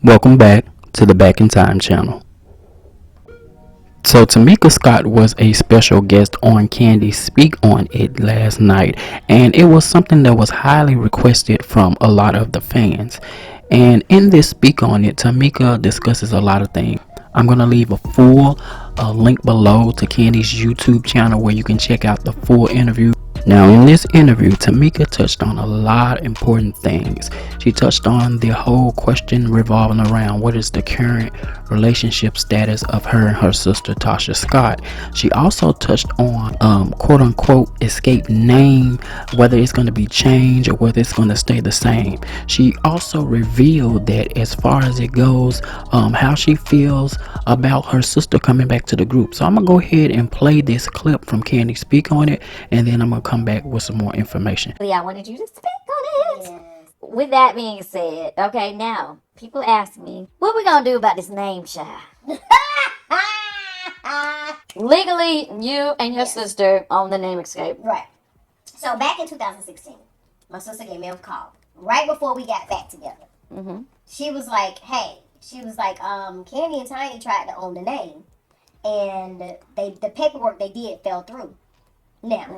Welcome back to the Back in Time channel. So Tamika Scott was a special guest on Kandi Speak On It last night, and it was something that was highly requested from a lot of the fans. And in this Speak On It, Tamika discusses a lot of things. I'm going to leave a full link below to Kandi's YouTube channel where you can check out the full interview. Now, in this interview, Tamika touched on a lot of important things. She touched on the whole question revolving around what is the current relationship status of her and her sister Tasha Scott. She also touched on quote unquote escape name, whether it's going to be changed or whether it's going to stay the same. She also revealed that as far as it goes, how she feels about her sister coming back to the group. So I'm gonna go ahead and play this clip from Kandi Speak On It, and then I'm gonna come back with some more information. I wanted you to speak on it. Yes. With that being said, okay, now people ask me, what we gonna do about this name, child? Legally, you and your sister own the name escape. Right. So back in 2016, my sister gave me a call right before we got back together. Mm-hmm. She was like, Kandi and Tiny tried to own the name, and the paperwork they did fell through. Now,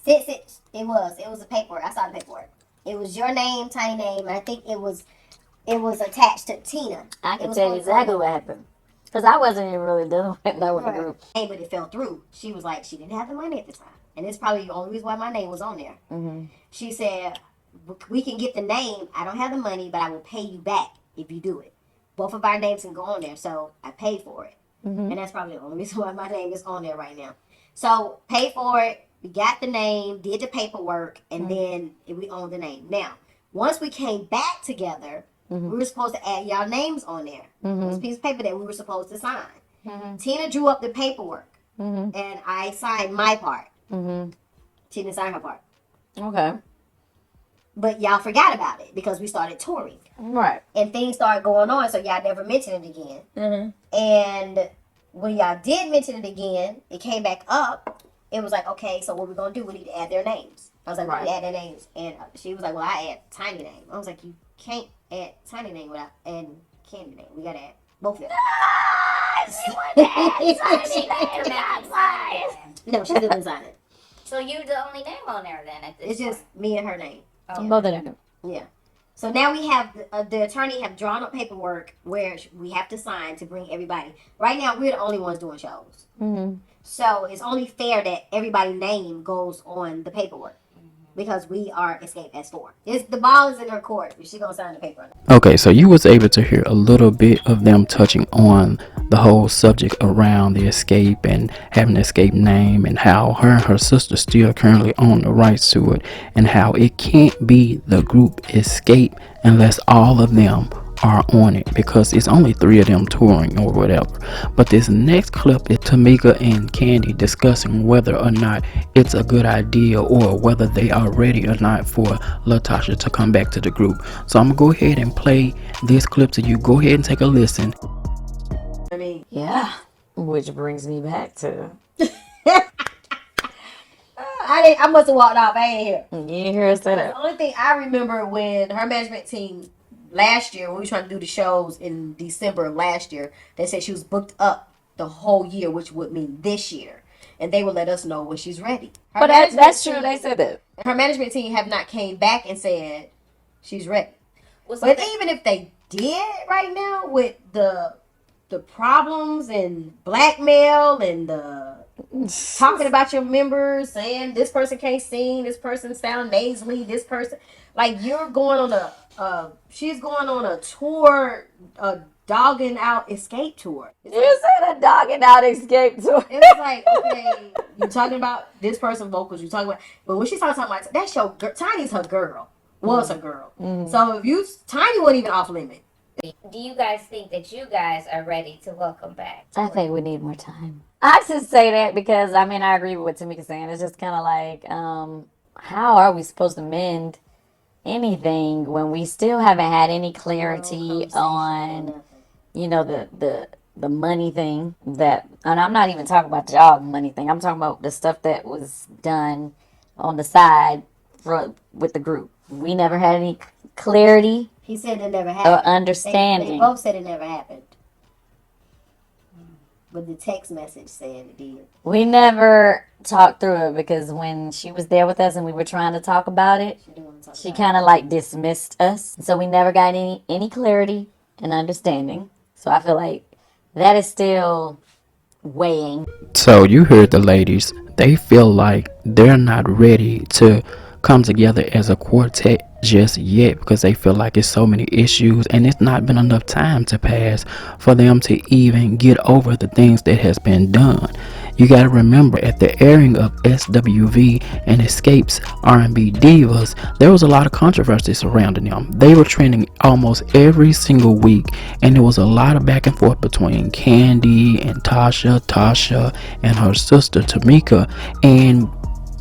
since it was a paperwork. I saw the paperwork. It was your name, Tiny name, and I think it was attached to Tina. I can tell you exactly what happened. Because I wasn't even really dealing with that with the group. But it fell through. She was like, she didn't have the money at the time. And it's probably the only reason why my name was on there. Mm-hmm. She said, we can get the name. I don't have the money, but I will pay you back if you do it. Both of our names can go on there. So I paid for it. Mm-hmm. And that's probably the only reason why my name is on there right now. So paid for it. We got the name, did the paperwork, and then we owned the name. Now, once we came back together, we were supposed to add y'all names on there. It was a piece of paper that we were supposed to sign. Tina drew up the paperwork, and I signed my part. Tina signed her part. Okay. But y'all forgot about it because we started touring. Right. And things started going on, so y'all never mentioned it again. And when y'all did mention it again, it came back up. It was like, okay, so what we're going to do, we need to add their names. I was like, we need to add their names. And she was like, well, I add Tiny name. I was like, you can't add Tiny name without adding Kandi name. We got to add both of them. She wanted to add Tiny name. No, she didn't sign it. So you're the only name on there then at this It's just me and her name. Oh. Both of them. Yeah. So now we have, the attorney have drawn up paperwork where we have to sign to bring everybody. Right now, we're the only ones doing shows. Mm-hmm. So it's only fair that everybody's name goes on the paperwork because we are Escape S4. The ball is in her court. She's going to sign the paper. Okay, so you was able to hear a little bit of them touching on the whole subject around the escape and having the escape name, and how her and her sister still currently own the rights to it, and how it can't be the group Escape unless all of them are on it, because it's only 3 of them touring or whatever. But this next clip is Tamika and Kandi discussing whether or not it's a good idea or whether they are ready or not for Latocha to come back to the group. So I'm gonna go ahead and play this clip to you. Go ahead and take a listen. I mean, yeah, which brings me back to I must have walked off. I ain't here. you didn't hear us say that. The only thing I remember when her management team last year, when we were trying to do the shows in December of last year, they said she was booked up the whole year, which would mean this year, and they would let us know when she's ready. But that's true. They said that. Her management team have not came back and said she's ready. Was But even if they did right now with the problems and blackmail and the talking about your members, saying this person can't sing, this person sound nasally, this person, like, you're going on she's going on a tour, a dogging out escape tour. You said a dogging out escape tour. It was like, okay, you're talking about this person's vocals, you're talking about, but when she started talking about, that's your girl, Tiny's her girl, was her girl. So if Tiny wasn't even off limit. Do you guys think that you guys are ready to welcome back? I think we need more time. I just say that because, I mean, I agree with what Tamika's saying. It's just kind of like, how are we supposed to mend anything when we still haven't had any clarity on, you know, the money thing that, and I'm not even talking about the job money thing. I'm talking about the stuff that was done on the side with the group. We never had any clarity He said it never Or happened. They understanding. both said it never happened. But the text message said it did. We never talked through it because when she was there with us and we were trying to talk about it, she kind of like dismissed us. So we never got any clarity and understanding. So I feel like that is still weighing. So you heard the ladies. They feel like they're not ready to come together as a quartet just yet because they feel like it's so many issues and it's not been enough time to pass for them to even get over the things that has been done. You got to remember, at the airing of SWV and Escape's R&B Divas, there was a lot of controversy surrounding them. They were trending almost every single week, and there was a lot of back and forth between Kandi and Tasha and her sister Tamika, and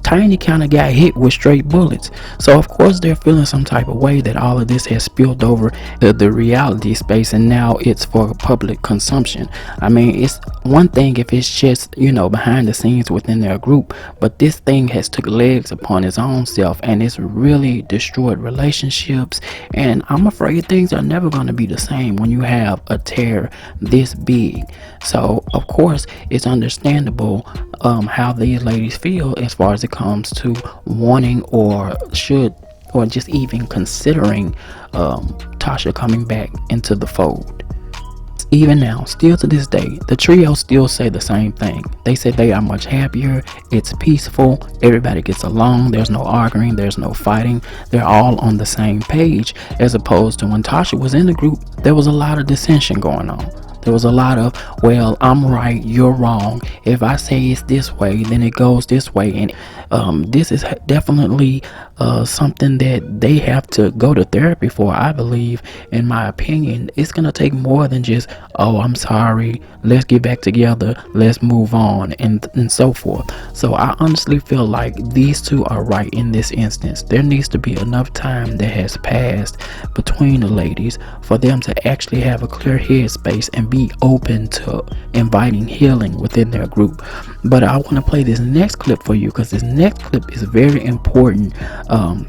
Tiny kind of got hit with straight bullets. So of course they're feeling some type of way that all of this has spilled over to the reality space, and now it's for public consumption. I mean, it's one thing if it's just, behind the scenes within their group, but this thing has took legs upon its own self, and it's really destroyed relationships, and I'm afraid things are never going to be the same when you have a tear this big. So of course it's understandable how these ladies feel as far as it comes to wanting or just even considering Tasha coming back into the fold. Even now, still to this day, the trio still say the same thing. They say they are much happier, it's peaceful, everybody gets along, there's no arguing, there's no fighting, they're all on the same page, as opposed to when Tasha was in the group, there was a lot of dissension going on. There was a lot of, well, I'm right, you're wrong. If I say it's this way, then it goes this way. And this is definitely something that they have to go to therapy for, I believe. In my opinion, it's going to take more than just, oh, I'm sorry, let's get back together, let's move on, and so forth. So I honestly feel like these two are right in this instance. There needs to be enough time that has passed between the ladies for them to actually have a clear headspace and be open to inviting healing within their group. But I want to play this next clip for you because this next clip is a very important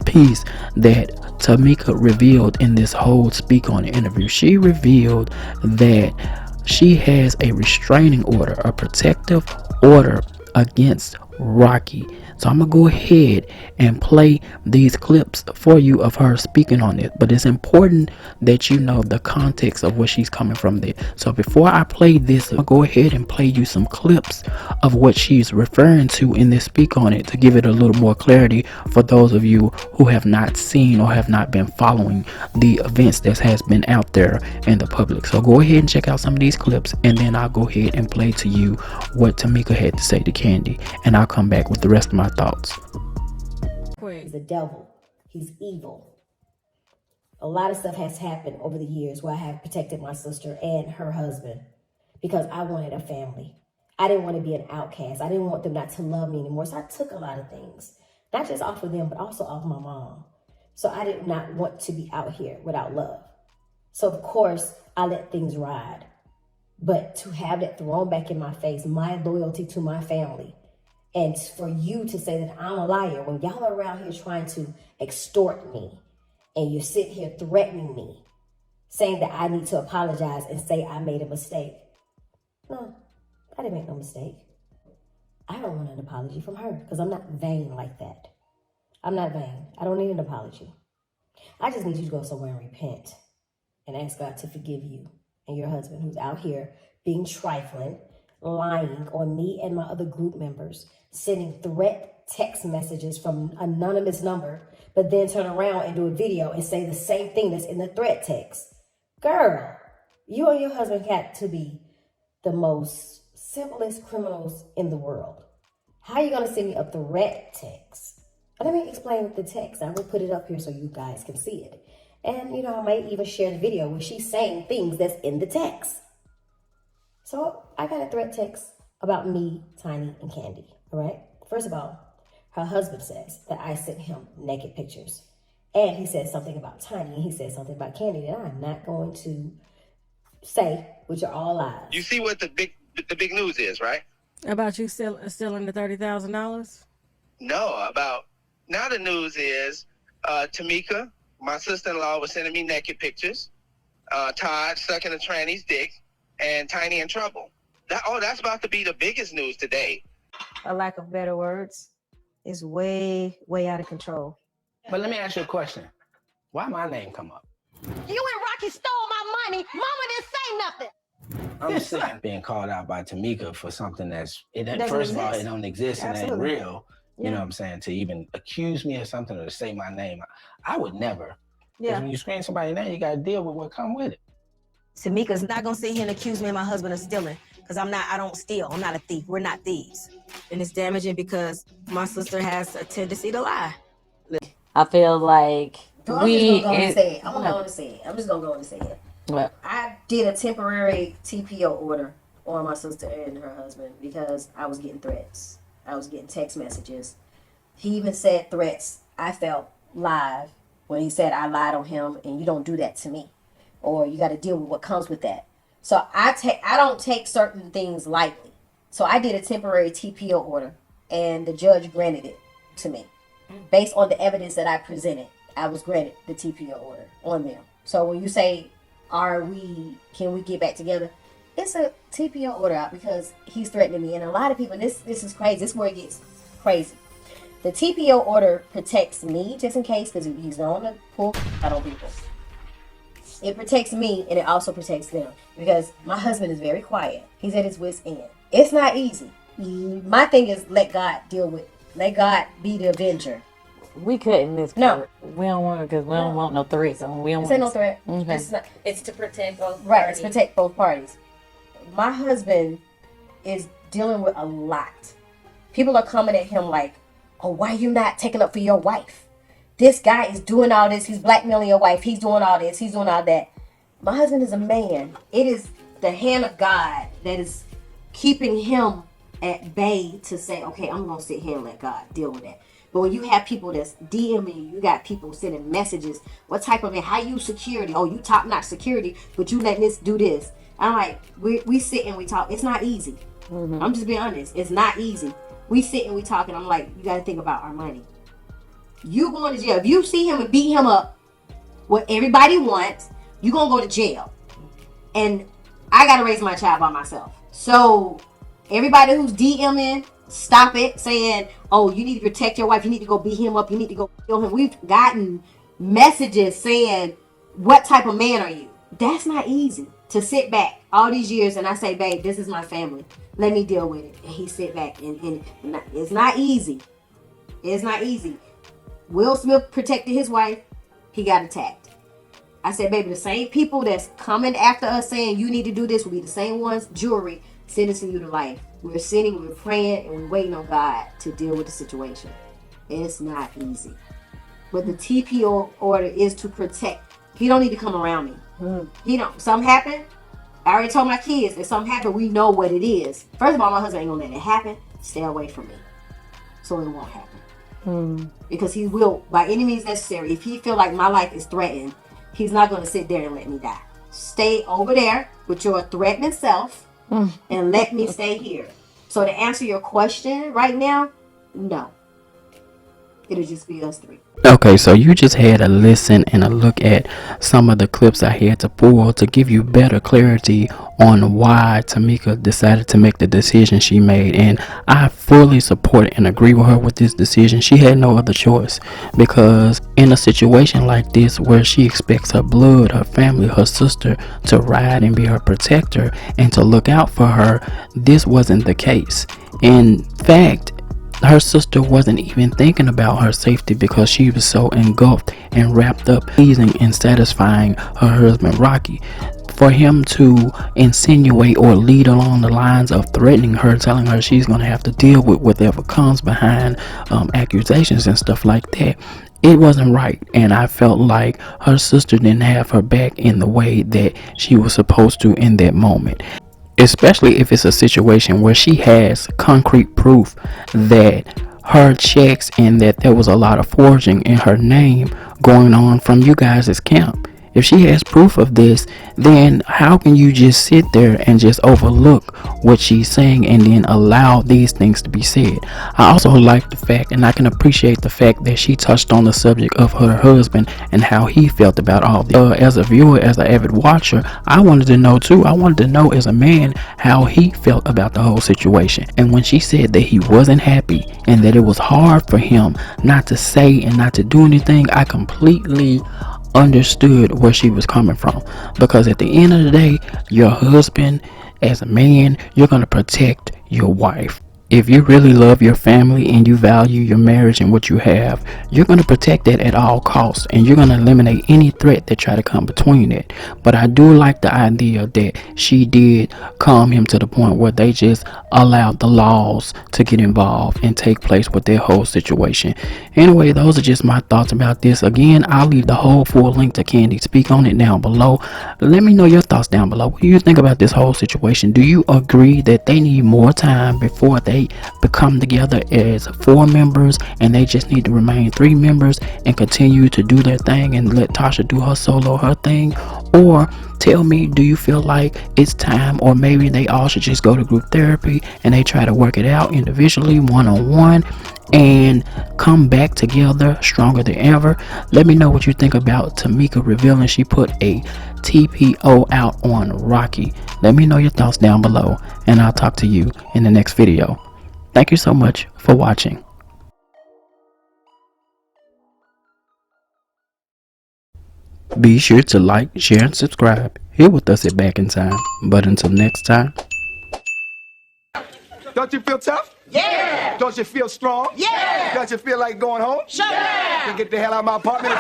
piece that Tamika revealed in this whole Speak On It interview. She revealed that she has a restraining order, a protective order against Rocky. So I'm gonna go ahead and play these clips for you of her speaking on it, but it's important that you know the context of where she's coming from there. So before I play this, I'll go ahead and play you some clips of what she's referring to in this Speak On It to give it a little more clarity for those of you who have not seen or have not been following the events that has been out there in the public. So go ahead and check out some of these clips, and then I'll go ahead and play to you what Tamika had to say to Kandi, and I'll come back with the rest of my thoughts. He's the devil. He's evil. A lot of stuff has happened over the years where I have protected my sister and her husband because I wanted a family. I didn't want to be an outcast. I didn't want them not to love me anymore. So I took a lot of things, not just off of them, but also off my mom. So I did not want to be out here without love. So of course I let things ride. But to have that thrown back in my face, my loyalty to my family, and for you to say that I'm a liar when y'all are around here trying to extort me and you're sitting here threatening me, saying that I need to apologize and say I made a mistake. No, I didn't make no mistake. I don't want an apology from her because I'm not vain like that. I'm not vain. I don't need an apology. I just need you to go somewhere and repent and ask God to forgive you and your husband who's out here being trifling, lying on me and my other group members, sending threat text messages from anonymous number, but then turn around and do a video and say the same thing that's in the threat text. Girl, you and your husband got to be the most simplest criminals in the world. How are you going to send me a threat text? Let me explain the text. I will put it up here so you guys can see it. And, I might even share the video where she's saying things that's in the text. So I got a threat text about me, Tiny, and Kandi, all right? First of all, her husband says that I sent him naked pictures. And he said something about Tiny, and he said something about Kandi that I'm not going to say, which are all lies. You see what the big news is, right? About you stealing the $30,000? No, now the news is Tamika, My sister-in-law was sending me naked pictures, Todd sucking a tranny's dick, and Tiny in trouble. That's about to be the biggest news today. A lack of better words, is way, way out of control. But let me ask you a question. Why my name come up? You and Rocky stole my money. Mama didn't say nothing. I'm saying being called out by Tamika for something first of all, it don't exist and ain't Absolutely. real. You know what I'm saying? To even accuse me of something or to say my name, I would never. Because when you scream somebody's name, you got to deal with what come with it. Tamika's not gonna sit here and accuse me and my husband of stealing, because I don't steal. I'm not a thief. We're not thieves. And it's damaging because my sister has a tendency to lie. I feel like I'm just gonna go and say it. I'm just gonna go and say it. What? I did a temporary TPO order on my sister and her husband because I was getting threats. I was getting text messages. He even said threats I felt live when he said I lied on him and you don't do that to me, or you got to deal with what comes with that. So I don't take certain things lightly. So I did a temporary TPO order and the judge granted it to me. Based on the evidence that I presented, I was granted the TPO order on them. So when you say, can we get back together? It's a TPO order out because he's threatening me. And a lot of people, this is crazy. This is where it gets crazy. The TPO order protects me just in case, because he's going to pull out on people. It protects me and it also protects them because my husband is very quiet. He's at his wit's end. It's not easy. My thing is let God be the avenger. We couldn't miss. No. We don't want because we don't want no threesome. We don't This ain't no want. threat. Okay. It's to protect both Right, parties. it's protect both parties. My husband is dealing with a lot. People are coming at him like, oh, why you not taking up for your wife? This guy is doing all this. He's blackmailing your wife. He's doing all this. He's doing all that. My husband is a man. It is the hand of God that is keeping him at bay to say, okay, I'm going to sit here and let God deal with that. But when you have people that's DMing you got people sending messages, what type of man, how you security? Oh, you top-notch security, but you letting this do this. I'm like, we sit and we talk. It's not easy. I'm just being honest. It's not easy. We sit and we talk, and I'm like, you got to think about our money. You going to jail. If you see him and beat him up, what everybody wants, you going to go to jail. And I got to raise my child by myself. So everybody who's DMing, stop it, saying, oh, you need to protect your wife. You need to go beat him up. You need to go kill him. We've gotten messages saying, what type of man are you? That's not easy to sit back all these years and I say, babe, this is my family. Let me deal with it. And he sit back and it's not easy. It's not easy. Will Smith protected his wife. He got attacked. I said, baby, the same people that's coming after us saying you need to do this will be the same ones, jewelry, sentencing you to life. We're sitting, we're praying, and we're waiting on God to deal with the situation. It's not easy. But the TPO order is to protect. He don't need to come around me. He don't. Something happen. I already told my kids, if something happen, we know what it is. First of all, my husband ain't gonna let it happen. Stay away from me. So it won't happen. Because he will, by any means necessary, if he feel like my life is threatened, he's not going to sit there and let me die. Stay over there with your threatening self and let me stay here. So to answer your question right now, no. It'll just be us three. Okay, so you just had a listen and a look at some of the clips I had to pull to give you better clarity on why Tamika decided to make the decision she made. And I fully support and agree with her with this decision. She had no other choice, because in a situation like this where she expects her blood, her family, her sister to ride and be her protector and to look out for her, this wasn't the case. In fact, her sister wasn't even thinking about her safety because she was so engulfed and wrapped up pleasing and satisfying her husband Rocky. For him to insinuate or lead along the lines of threatening her, telling her she's going to have to deal with whatever comes behind accusations and stuff like that, it wasn't right. And I felt like her sister didn't have her back in the way that she was supposed to in that moment. Especially if it's a situation where she has concrete proof that her checks and that there was a lot of forging in her name going on from you guys' camp. If she has proof of this, then how can you just sit there and just overlook what she's saying and then allow these things to be said? I also like the fact, and I can appreciate the fact, that she touched on the subject of her husband and how he felt about all this. As a viewer, as an avid watcher, I wanted to know too. I wanted to know as a man how he felt about the whole situation. And when she said that he wasn't happy and that it was hard for him not to say and not to do anything, I completely understood where she was coming from, because at the end of the day, your husband, as a man, you're going to protect your wife. If you really love your family and you value your marriage and what you have, you're going to protect that at all costs, and you're going to eliminate any threat that try to come between it. But I do like the idea that she did calm him to the point where they just allowed the laws to get involved and take place with their whole situation. Anyway, those are just my thoughts about this. Again, I'll leave the whole full link to Kandi Speak on it down below. Let me know your thoughts down below. What do you think about this whole situation? Do you agree that they need more time before they become together as 4 members, and they just need to remain 3 members and continue to do their thing and let Tasha do her solo her thing? Or tell me, do you feel like it's time, or maybe they all should just go to group therapy and they try to work it out individually, one-on-one, and come back together stronger than ever? Let me know what you think about Tamika revealing she put a TPO out on Rocky. Let me know your thoughts down below, and I'll talk to you in the next video. Thank you so much for watching. Be sure to like, share, and subscribe here with us at Back in Time. But until next time. Don't you feel tough? Yeah! Don't you feel strong? Yeah! Don't you feel like going home? Sure! Yeah! Then get the hell out of my apartment.